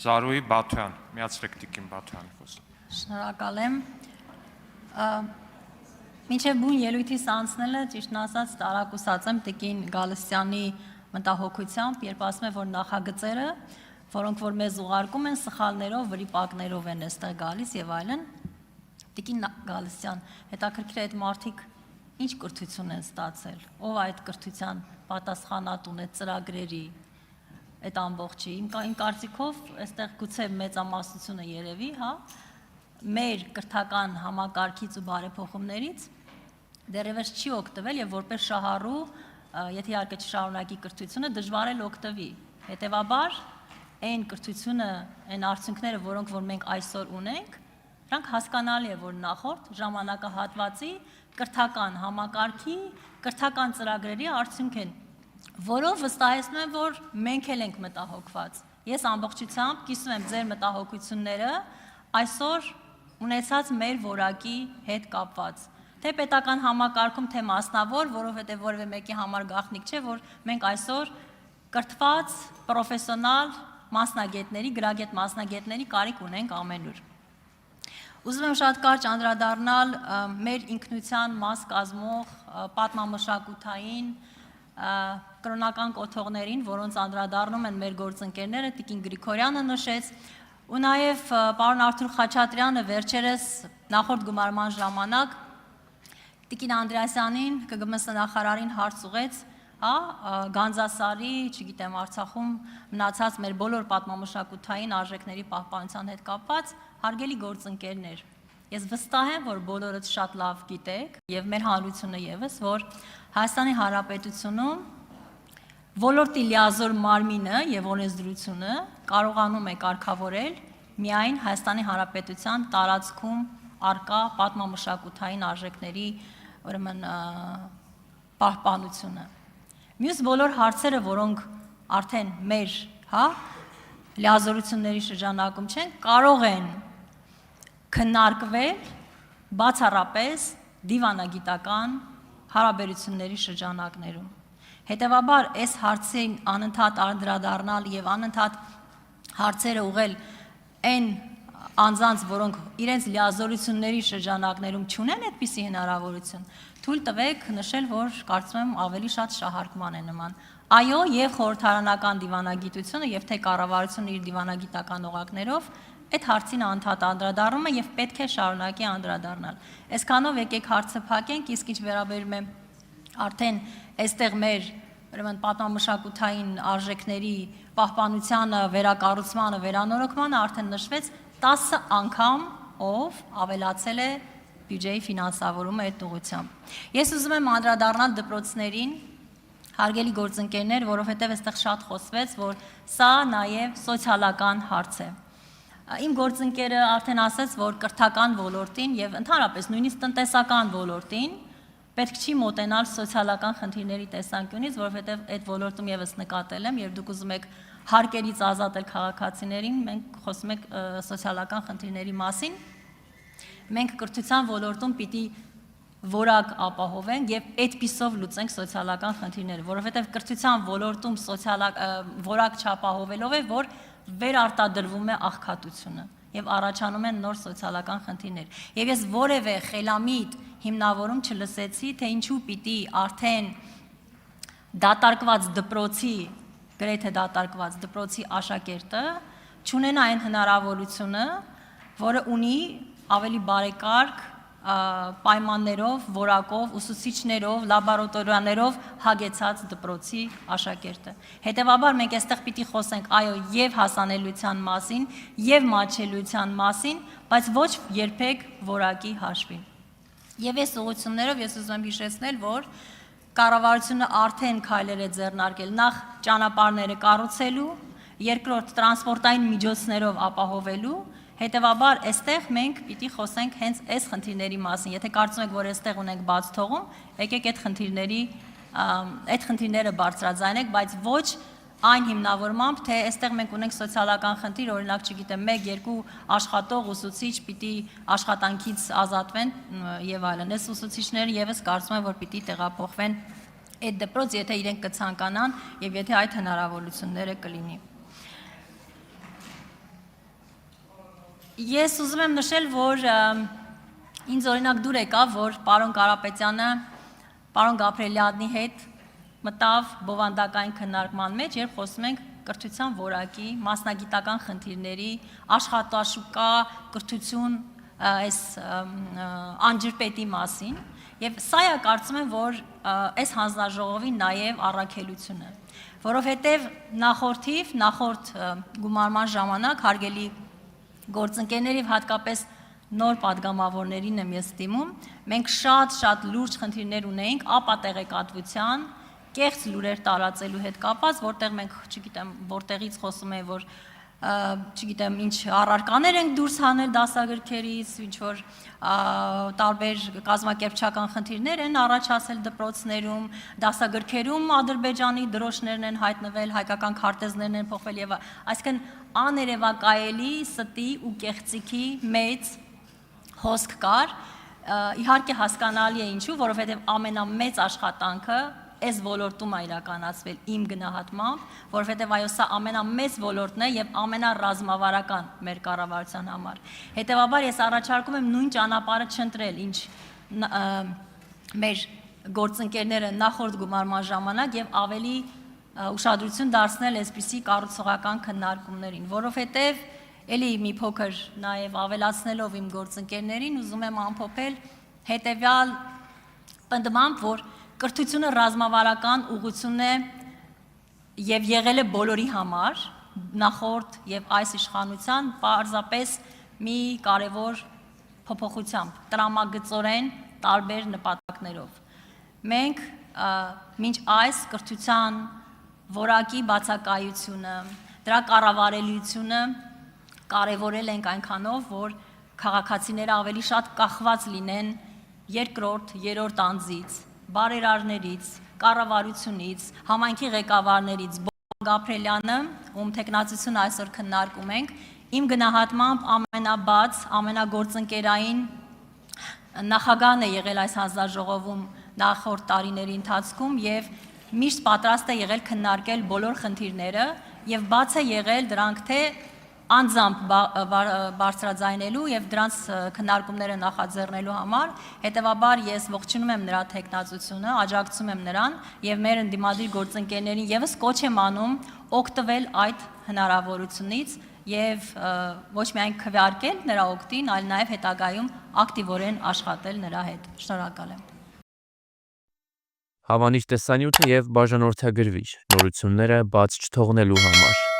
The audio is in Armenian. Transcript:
Զարուհի Բաթոյան, միացրեք Տիկին Բաթոյանի խոսքը։ Շնորհակալ եմ։ Մինչև բուն ելույթից անցնելը ճիշտն ասած տարակուսած եմ Տիկին Գալստյանի մտահոգությամբ, երբ ասում է, որ նախագծերը, որոնք որ մեզ ուղարկում են, սխալներով, վրիպակներով են այստեղ գալիս եւ այլն։ Տիկին Գալստյան, հետաքրքիր է այդ մարդիկ ինչ կրթություն են ստացել, ով այդ կրթության պատասխանատուն է ծրագրերի այդ ամբողջի։ Իմ կարծիքով, այստեղ գուցե մեծամասնությունը երևի, հա, մեր կրթական համակարգից ու բարեփոխումներից դեռևս չի օգտվել եւ որպես շահառու, եթե իհարկե չշարունակի կրթությունը, դժվար է օգտվի։ Հետևաբար, այն կրթությունը, այն արդյունքները, որոնք որ մենք այսօր ունենք, դրանք հասկանալի է, որ նախորդ ժամանակահատվածի կրթական համակարգի, կրթական ծրագրերի արդյունք են, որով վստահեցնում եմ, որ մենք էլ ենք մտահոգված։ Ես ամբողջությամբ կիսում եմ ձեր մտահոգությունները այսօր ունեցած մեր որակի հետ կապված։ Թե պետական համակարգում, թե մասնավոր, որովհետև որևէ մեկի համար գաղտնիք չէ, որ մենք այսօր կրթված, պրոֆեսիոնալ մասնագետների, գրագետ մասնագետների կարիք ունենք ամենուր։ Ուզում եմ շատ կարճ անդրադառնալ մեր ինքնության մաս կազմող պատմամշակութային կրոնական կոթողներին, որոնց անդրադառնում են մեր գործընկերները, Տիկին Գրիգորյանը նշեց, ու նաև պարոն Արթուր Խաչատրյանը վերջերս նախորդ գումարման ժամանակ Տիկին Անդրեասյանին, ԿԳՄՍ նախարարին հարց ուղեց, Գանձասարի, չգիտեմ, Արցախում մնացած մեր բոլոր պատմամշակութային արժեքների պահպանության հետ կապված հարգելի գործընկերներ։ Ես վստահ եմ, որ բոլորդ շատ լավ գիտեք եւ մեր հանրությունը եւս, որ Հայաստանի Հանրապետությունում ոլորտի լիազոր մարմինը եւ օրենսդրությունը կարողանում է կարգավորել միայն Հայաստանի Հանրապետության տարածքում արկա պատմամշակութային արժեքների ուրեմն պահպանությունը։ Մյուս բոլոր հարցերը, որոնք արդեն մեր, լիազորությունների շրջանակում չեն, կարող են քննարկվել բացառապես դիվանագիտական հարաբերությունների շրջանակներում։ Հետևաբար, այս հարցին անընդհատ անդրադառնալ եւ անընդհատ հարցերը ուղղել այն անձանց, որոնք իրենց լիազորությունների շրջանակներում չունեն այդպիսի հնարավորություն, թույլ տվեք նշել, որ կարծում եմ ավելի շատ շահարկման է նման։ Այո, եւ խորհրդարանական դիվանագիտությունը եւ թե կառավարությունը իր դիվանագիտական օղակներով այդ հարցին անդադար անդրադառնում է եւ պետք է շարունակի անդրադառնալ։ Այսքանով եկեք հարցը փակենք, իսկ ինչ վերաբերում է արդեն այստեղ մեր ուրեմն պատմամշակութային արժեքների պահպանությանը, վերակառուցմանը, վերանորոգմանը արդեն նշվեց 10 անգամ ով ավելացել է բյուջեի ֆինանսավորումը այդ ուղղությամբ։ Ես ուզում եմ անդրադառնալ դպրոցներին, հարգելի գործընկերներ, որովհետև այստեղ շատ խոսվեց, որ սա նաև սոցիալական հարց է։ Իմ գործընկերը արդեն ասաց, որ կրթական ոլորտին եւ ընդհանրապես նույնիսկ տնտեսական ոլորտին պետք չի մոտենալ սոցիալական խնդիրների տեսանկյունից, որովհետև այդ ոլորտում եւս նկատել եմ, երբ դուք ուզում եք հարկերից ազատել քաղաքացիներին, մենք խոսում ենք սոցիալական խնդիրների մասին։ Մենք կրթության ոլորտում պիտի որակ ապահովենք եւ այդպիսով լուծենք սոցիալական խնդիրները, որովհետեւ կրթության ոլորտում որակ չապահովելով է, որ վերարտադրվում է աղքատությունը եւ առաջանում են նոր սոցիալական խնդիրներ։ Եվ ես որևէ խելամիտ հիմնավորում չլսեցի, թե ինչու պիտի արդեն դատարկված դպրոցի, գրեթե դատարկված դպրոցի աշակերտը չունենա այն հնարավորությունը, որը ունի ավելի բարեկարգ պայմաններով, որակով, ուսուցիչներով, լաբորատորիաներով հագեցած դպրոցի աշակերտը։ Հետևաբար մենք այստեղ պիտի խոսենք այո եւ հասանելիության մասին, եւ մատչելիության մասին, բայց ոչ երբեք որակի հաշվին։ Եվ այս ուղղություններով ես ուզում եմ հիշեցնել, որ կառավարությունը արդեն քայլեր է ձեռնարկել նախ ճանապարհները կառուցելու, երկրորդ տրանսպորտային միջոցներով ապահովելու, հետևաբար այստեղ մենք պիտի խոսենք հենց այս խնդիրների մասին։ Եթե կարծում եք, որ այստեղ ունենք բաց թողում, եկեք այդ խնդիրները բարձրաձայնեք, բայց ոչ այն հիմնավորմամբ, թե այստեղ մենք ունենք սոցիալական խնդիր, օրինակ, չգիտեմ, 1-2 աշխատող ուսուցիչ պիտի աշխատանքից ազատվեն եւ այլն։ Այս ուսուցիչները եւս կարծում եմ, որ պիտի տեղափոխվեն այդ դպրոց, եթե իրենք կցանկանան եւ եթե այդ հնարավորությունները կլինի։ Ես ուզում եմ նշել, որ ինձ օրինակ դուր եկավ, որ պարոն Կարապետյանը պարոն Գաբրելյանի հետ մտավ բովանդակային քննարկման մեջ, երբ խոսում ենք կրթության որակի, մասնագիտական խնդիրների, աշխատաշուկա, կրթություն այս անջրպետի մասին, եւ սա է կարծում եմ, որ այս հանձնաժողովի նաեւ առաքելությունը, որովհետեւ նախորդ գումարման ժամանակ հարգելի գործընկերների հատկապես նոր падգամավորներին եմ ես դիմում, մենք շատ լուրջ խնդիրներ ունեինք ապատեղեկատվության, կեղծ լուրեր տարածելու հետ կապված, որտեղ մենք, չգիտեմ, որտեղից խոսում են, որ չգիտեմ, ինչ առարկաներ ենք դուրս հանել դասագրքերից, ինչ որ տարբեր կազմակերպչական խնդիրներ են առաջացել դպրոցներում, դասագրքերում Ադրբեջանի դրոշներն են հայտնվել, հայկական քարտեզներն են փոխվել եւ այսինքն աներևակայելի ստի ու կեղծիքի մեծ հոսք կար, իհարկե հասկանալի է ինչու, որովհետև ամենամեծ աշխատանքը այս ոլորտում է իրականացվել իմ գնահատմամբ, որովհետև այո սա ամենամեծ ոլորտն է եւ ամենառազմավարական մեր կառավարության համար։ Հետևաբար ես առաջարկում եմ նույն ճանապարհը չընտրել, ինչ մեր գործընկերները նախորդ գումարման ժամանակ եւ ավելի ուշադրություն դարձնել այսպիսի կառուցողական քննարկումներին, որովհետև էլի մի փոքր նաև ավելացնելով իմ գործընկերներին ուզում եմ ամփոփել հետևյալ պնդմամբ, որ կրթությունը ռազմավարական ուղղություն է եւ եղել է բոլորի համար, նախորդ եւ այս իշխանության պարզապես մի կարևոր փոփոխությամբ, տրամագծորեն տարբեր նպատակներով։ Մենք մինչ այս կրթության որակի բացակայությունը, դրա կառավարելիությունը կարևորել ենք այնքանով, որ քաղաքացիները ավելի շատ կախված լինեն երկրորդ, երրորդ անձից, բարերարներից, կառավարությունից, համայնքի ղեկավարներից, Գաբրելյանը, ում թեկնածությունը այսօր քննարկում ենք, իմ գնահատմամբ ամենաբաց, ամենագործընկերային նախագահն է եղել այս հանձնաժողովում նախորդ տարիների ընթացքում եւ միշտ պատրաստ է եղել քննարկել բոլոր խնդիրները եւ բաց է եղել դրանք թե անձամբ բարձրաձայնելու եւ դրանց քննարկումները նախաձեռնելու համար, հետեւաբար ես ողջունում եմ նրա թեկնածությունը, աջակցում եմ նրան եւ մեր ընդդիմադիր գործընկերներին եւս կոչ եմ անում օգտվել այդ հնարավորությունից եւ ոչ միայն քվեարկել նրա օգտին, այլ նաեւ հետագայում ակտիվորեն աշխատել նրա հետ։ Շնորհակալ եմ։ Հավանիչ տեսանյութը եւ բաժանորդագրվիչ նորությունները բաց չթողնելու համար։